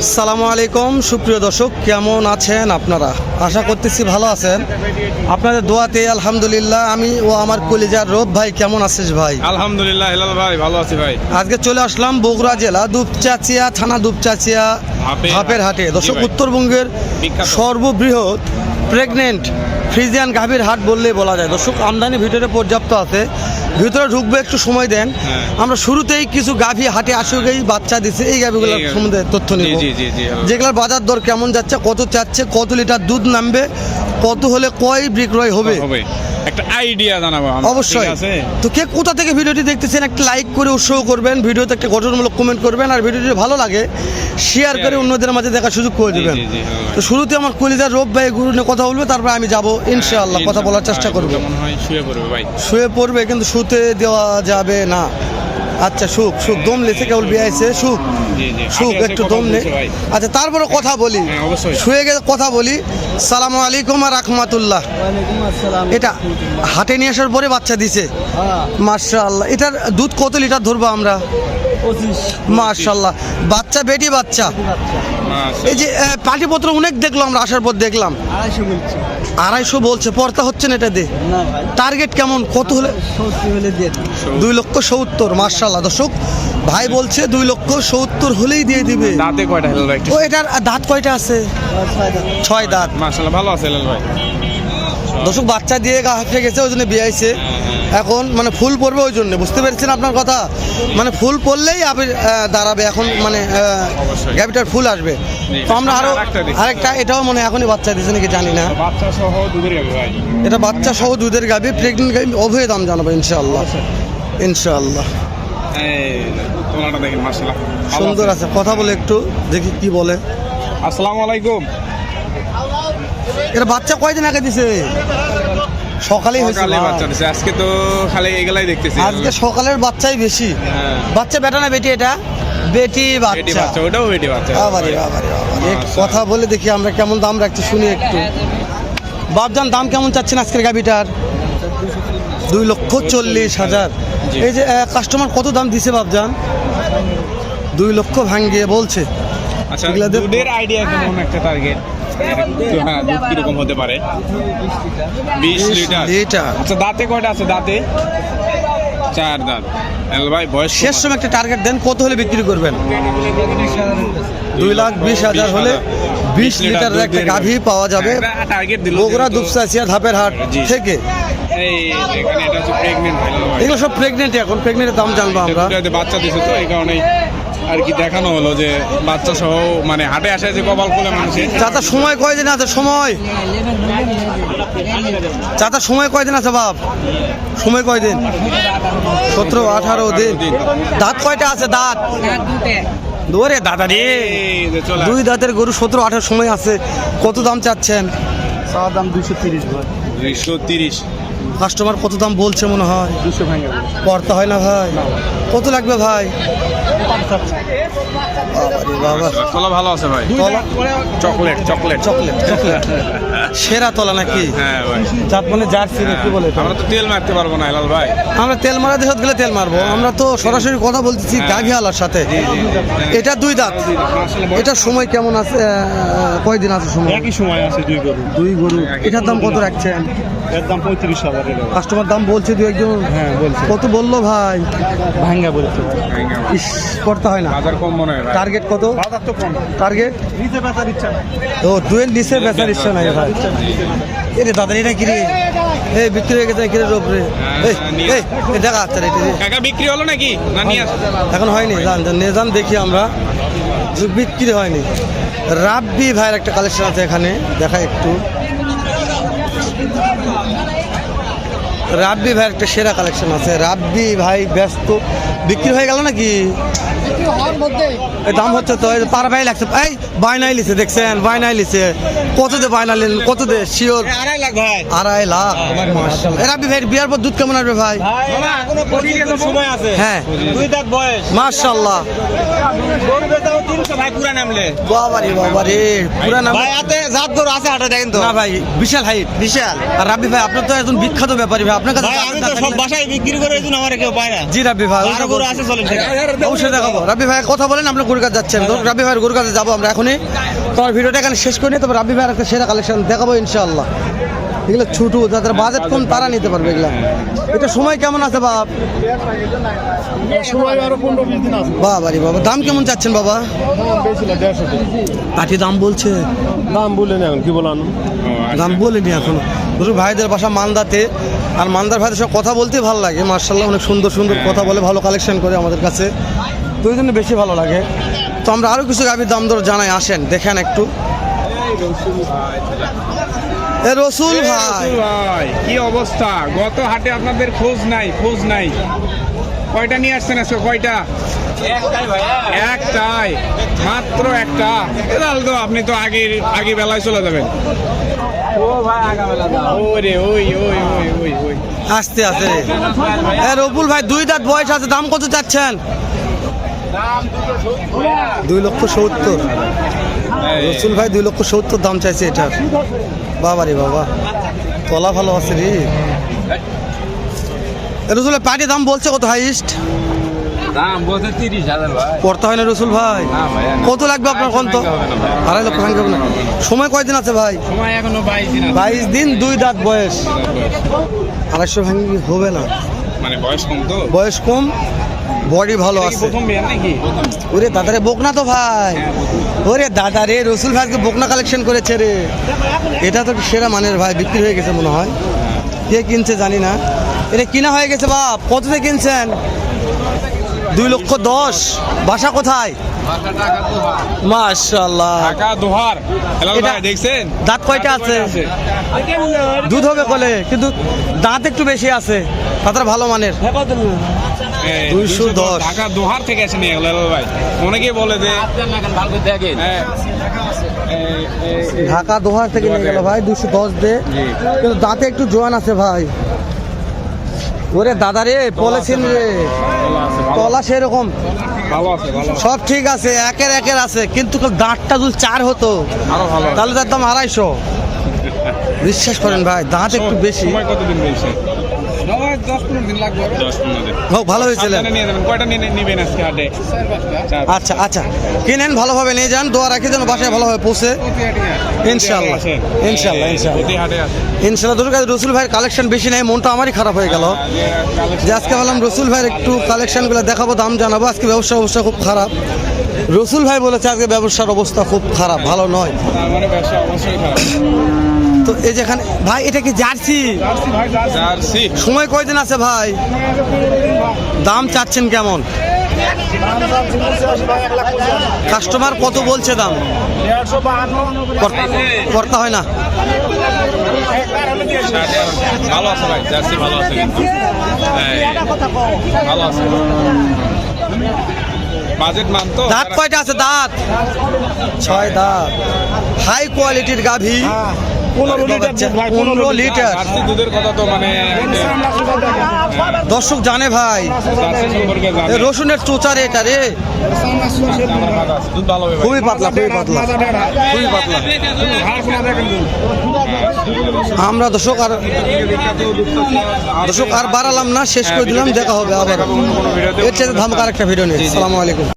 আসসালামু আলাইকুম সুপ্রিয় দর্শক, কেমন আছেন আপনারা? আশা করতেছি ভালো আছেন। আপনাদের দোয়াতে আলহামদুলিল্লাহ আমি ও আমার কলিজার রব ভাই কেমন আছিস ভাই? আলহামদুলিল্লাহ হেলাল ভাই ভালো আছি ভাই। আজকে চলে আসলাম বগুড়া জেলা দুপচাচিয়া থানা দুপচাচিয়া হাপের হাটে। দর্শক, উত্তরবঙ্গের সর্ববৃহৎ প্রেগনেন্ট ফ্রিজিয়ান গাভীর হাট বললেই বলা যায়। দর্শক, আমদানি ভিতরে পর্যাপ্ত আছে, ভিতরে ঢুকবে, একটু সময় দেন। আমরা শুরুতেই কিছু গাভী হাটে আসুকেই বাচ্চা দিছে, এই গাভীগুলোর সম্বন্ধে তথ্য নিব। যেগুলোর বাজার দর কেমন যাচ্ছে, কত চাচ্ছে, কত লিটার দুধ নামবে, কত হলে কয় বিক্রয় হবে একটা আইডিয়া জানাবো অবশ্যই। তো কে কোথা থেকে ভিডিওটি দেখতেছেন একটা লাইক করে উৎসাহ করবেন, ভিডিওতে একটা গঠনমূলক কমেন্ট করবেন, আর ভিডিওটি ভালো লাগে শেয়ার করে অন্যদের মাঝে দেখার সুযোগ করে দেবেন। তো শুরুতে আমার কলিজার রব ভাই গুরু নিয়ে কথা বলবে, তারপর আমি যাব ইনশাআল্লাহ, কথা বলার চেষ্টা করবো। শুয়ে পড়বে কিন্তু শুতে দেওয়া যাবে না। আচ্ছা, সুখ দম লেছে, কেবল বিয়াইছে সুখ একটু দম নে। আচ্ছা, তারপরে কথা বলি, শুয়ে গেলে কথা বলি। সালামু আলাইকুম আর রাহমাতুল্লাহ। এটা হাটে নিয়ে আসার পরে বাচ্চা দিছে, মাশাআল্লাহ। এটার দুধ কত লিটার ধরবো আমরা? 25। মাশাআল্লাহ, বাচ্চা বেটি বাচ্চা। এই যে পাটিপত্র অনেক দেখলো আমরা আসার পর, দেখলাম 250 বলছে। পর্তা হচ্ছে না এটা দিয়ে? টার্গেট কেমন, কত হলে? 2,70,000। মাশাআল্লাহ দর্শক, ভাই বলছে 2,70,000 হলেই দিয়ে দিবে। দাঁতে কয়টা হেলাল ভাই? ও, এটার দাঁত কয়টা আছে? 6 দাঁত। মাশাআল্লাহ ভালো আছে হেলাল ভাই। দর্শক, বাচ্চা দিয়ে গা হাঁপিয়ে গেছে, ওই জন্য বিয়াইছে। এখন মানে ফুল পড়বে, ওই জন্য বুঝতে পেরেছেন আপনার কথা। মানে ফুল পড়লেই আপনি দাঁড়াবে, এখন মানে গাভিটার ফুল আসবে। তো আমরা আরো আরেকটা, এটাও মনে এখনই বাচ্চা দিয়েছে নাকি জানি না। বাচ্চা সহ দুধের গাভী ভাই, এটা বাচ্চা সহ দুধের গাভী, প্রেগনেন্ট গাভী। অভয় দাম জানাবো ইনশাআল্লাহ ইনশাআল্লাহ। তোলাটা দেখেন মাশাআল্লাহ সুন্দর আছে। কথা বলে একটু দেখি কি বলে। আসসালামু আলাইকুম। এটা বাচ্চা কয়দিন আগে দিছে? সকালেই হয়েছে বাচ্চা দিছে। আজকে তো খালি এগুলাই দেখতেছি, আজকে সকালের বাচ্চাই বেশি। বাচ্চা বেটা না বেটি? এটা বেটি বাচ্চা। ওটাও বেটি বাচ্চা। কথা বলে দেখি আমরা কেমন দাম রাখছি, শুনি একটু। বাপজান, দাম কেমন চাচ্ছেন আজকের গাভিটার? 2,40,000। এই যে কাস্টমার কত দাম দিছে বাপজান? 2 লক্ষ ভাঙ্গিয়ে বলছে। আচ্ছা, দুধের আইডিয়া কেমন, একটা টার্গেট? হ্যাঁ, দুধ কিরকম হতে পারে? 20 লিটার। আচ্ছা, দাঁতে কয়টা আছে? দাঁতে 4 দাঁত। ভাই বয়স শেষ সময় একটা টার্গেট দেন, কত হলে বিক্রি করবেন? 2,20,000 হলে 20 লিটারের একটা গাভী পাওয়া যাবে বগুড়া দুপচাচিয়া ধাপের হাট থেকে। এগুলো সব প্রেগনেন্ট। এখন প্রেগনেন্টের দাম জানবো আমরা। বাচ্চা দিছে তো এই কারণে আর কি দেখানো হলো যে বাচ্চা সহ মানে হাটে আসে যে কপাল খুলে মানুষের। চাচা, সময় কয়দিন আছে? চাচা, সময় কয়দিন আছে বাপ? সময় কয়দিন? 17-18 দিন। দাঁত কয়টা আছে? দাঁত দৌড়ে দাদা রে, 2 দাঁতের গরু, 17-18 সময় আছে। কত দাম চাচ্ছেন? দাম 230। কাস্টমার কত দাম বলছে মনে হয়? 200 ভাঙে। পড়তে হয় না ভাই? কত লাগবে ভাই? তলা ভালো আছে ভাই, চকলেট সেরা তলা নাকি? হ্যাঁ ভাই, জাত মানে জার্সি কি বলে? আমরা তো তেল মারতে পারবো না হেলাল ভাই। আমরা তেল মারা দেশত গেলে তেল মারবো, আমরা তো সরাসরি কথা বলতেছি গাভীওয়ালার সাথে। এটা 2 দাঁত। এটা সময় কেমন আছে? কয়দিন আছে সময়? একই সময় আছে, 2 গরু। এটার দাম কত রাখছেন? এর দাম 35,000। কাস্টমার দাম বলছে 2-1 হ্যাঁ বলছে। কত বললো ভাই? ভাঙ্গা বলছে। করতে হয় না, বাজার কম মনে হয়। টার্গেট কত? বাজার তো কম। টার্গেট নিচে বেচার ইচ্ছা। ও, 2 নিচে বেচার ইচ্ছা নাই ভাই। এরে দাদা, এটা কি রে? এই বিক্রি হয়ে গেছে কি রে? রোপ রে, এই দেখা আচ্ছা রে। কাকা বিক্রি হলো নাকি? না নিয়ে এখন হয়নি, যান দেখি আমরা। বিক্রি হয়নি। রাব্বি ভাইয়ের একটা কালেকশন আছে এখানে, দেখা একটু। রাব্বি ভাইয়ের একটা সেরা কালেকশন আছে। রাব্বি ভাই ব্যস্ত। বিক্রি হয়ে গেল নাকি? দাম হচ্ছে তো পার ভাই লাগছে। এই বায়নাই লিছে, দেখছেন? বায়নাই লিছে। কত দে বায়না নিলেন? কত দে? শিওর 2.5 লাখ ভাই। 2.5 লাখ। রাব্বি ভাই বিয়ার পর দুধ কেমন আসবে ভাই? সময় আছে। হ্যাঁ, 2 দাঁত বয়স। মাশাআল্লাহ। গরু বেচাও 300 ভাই পুরা নামলে। বাবারে পুরা নাম ভাই হাতে জাত গরু আছে হাটে, দেখেন তো। না ভাই, বিশাল হাইট, বিশাল। আর রাব্বি ভাই, আপনার তো একজন বিখ্যাত ব্যাপারী ভাই, আপনার কাছে ভাই আমি তো সব বাসায় বিক্রি করে, এজন্য আমারে কেউ পায় না। জি রাব্বি ভাই, আর গরু আছে, চলেন অবশ্যই দেখাবো। যাবো। রাব্বি ভাই কথা বলেন, আপনার গরুর কাছে যাচ্ছেন। তো রাব্বি ভাইয়ের গরুর কাছে যাবো আমরা এখনই। তোমার ভিডিওটা এখানে শেষ করে নিয়ে তবে রাব্বি ভাইয়ের একটা সেরা কালেকশন দেখাবো ইনশাআল্লাহ। এগুলো ছোটো, যাদের বাজেট কম তারা নিতে পারবে এগুলা। এটা সময় কেমন আছে বাপ? সময় আরো 15-20 দিন আছে। বাবা রে বাবা, দাম কেমন চাচ্ছেন বাবা? বেশি না 150 টাকা। পাটি দাম বলছে, দাম বললেন এখন কি বলান? দাম বলিনি এখন। দুটো ভাইদের বাসা মালদাতে, আর মালদার ভাইদের সব কথা বলতে ভালো লাগে মার্শাল্লাহ, অনেক সুন্দর সুন্দর কথা বলে, ভালো কালেকশন করে আমাদের কাছে, তো ওই জন্য বেশি ভালো লাগে। তো আমরা আরও কিছু গাভীর দাম দর জানাই, আসেন দেখেন একটু। এ রসুল ভাই, ভাই কি অবস্থা? গত হাটে আপনাদের খোঁজ নাই। কয়টা নিয়ে আসছেন আজকে? কয়টা? একটাই, মাত্র একটা। তাহলে তো আপনি তো আগে বেলায় চলে যাবেন। আস্তে আস্তে। এ রবুল ভাই, 2 দাঁত বয়স আছে, দাম কত চাচ্ছেন? 2,70,000। রসুল ভাই 2,70,000 দাম চাইছে এটার। বাবা রে বাবা, তলা ভালো আছে রে। রসুলের পাটি দাম বলছে কত হাইস্ট? দাম বলতে 30,000 ভাই। করতে হয় না রসুল ভাই? কত লাগবে আপনার কোন? তো 2.5 লক্ষ ভাঙবে না। সময় কয়দিন আছে ভাই? সময় এখনো 22 দিন আছে। 22 দিন, 2 দাঁত বয়স। 250 ভাঙি হবে না, মানে বয়স কম তো। বয়স কম, বডি ভালো আছে। প্রথম বিয়ে নাকি? ওরে দাদারে বকনা তো ভাই, ওরে দাদা রে, রসুল ভাইকে বকনা কালেকশন করেছে রে। এটা তো সেরা মানের ভাই, বিক্রি হয়ে গেছে মনে হয়। কে কিনছে জানি না। এটা কিনা হয়ে গেছে বাপ। কততে কিনছেন? 2,10,000। বাসা কোথায়? মাশাআল্লাহ, ঢাকা দোহার। হেলাল এটা- ভাই দেখছেন? দাঁত কয়টা আছে? দুধ হবে বলে, কিন্তু দাঁত একটু বেশি আছে। তাদের ভালো মানের। এই 210 ঢাকা দোহার থেকে আসেন হেলাল ভাই। অনেকেই বলে যে হ্যাঁ, ঢাকা দোহার থেকে নিয়ে গেল ভাই, 210 দে। কিন্তু দাঁতে একটু জোয়ান আছে ভাই। ওরে দাদা রে, পলিসিন রে, তলা সেরকম ভালো আছে। সব ঠিক আছে, একের আছে, কিন্তু দাঁতটা যদি 4 হতো আরো ভালো। তাহলে তার দাম 250। বিশ্বাস করেন ভাই, দাঁত একটু বেশি। সময় কতদিন বলছে? 10-15 দিন লাগবে। 10-15 দিন। হোক, ভালো হয়েছিলেন। সাবধানে নিয়ে যাবেন। কয়টা নিবেন আজকে হাটে? 4-5টা। আচ্ছা আচ্ছা, কিনেন, ভালোভাবে নিয়ে যান, দোয়া রাখি যেন বাসায় ভালোভাবে পৌঁছে। ইনশাআল্লাহ ইনশাআল্লাহ প্রতি হাটে আছে। ইনশাআল্লাহ। দুটোর কাছে রসুল ভাইয়ের কালেকশন বেশি নেই, মনটা আমারই খারাপ হয়ে গেল যে আজকে ভাবলাম রসুল ভাইয়ের একটু কালেকশনগুলো দেখাবো, দাম জানাবো। আজকে ব্যবসার অবস্থা খুব খারাপ। রসুল ভাই বলেছে আজকে ব্যবসার অবস্থা খুব খারাপ, ভালো নয়। তার মানে ব্যবসা অবশ্যই খারাপ। তো এই যেখানে ভাই, এটা কি জার্সি? জার্সি। সময় কয়দিন আছে ভাই? দাম চাচ্ছেন কেমন? কাস্টমার কত বলছে দাম? করতে হয় না। ভালো আছে ভাই, জার্সি ভালো আছে কিন্তু। ভালো আছে। বাজেট মান তো। দাঁত কয়টা আছে? দাঁত 6 দাঁত। হাই কোয়ালিটির গাভী, 15 লিটার। জার্সি দুধের কথা তো মানে দর্শক জানে ভাই, জার্সি সম্পর্কে জানে। এ রসুনের চোচারে এটা রে, দুধ ভালো হবে ভাই। খুবই পাতলা, খুবই পাতলা, খুবই পাতলা। আমরা দর্শক আর বাড়ালাম না, শেষ করে দিলাম। দেখা হবে আবার এর চেয়ে ধামাকার একটা ভিডিও নিয়ে। আসসালামু আলাইকুম।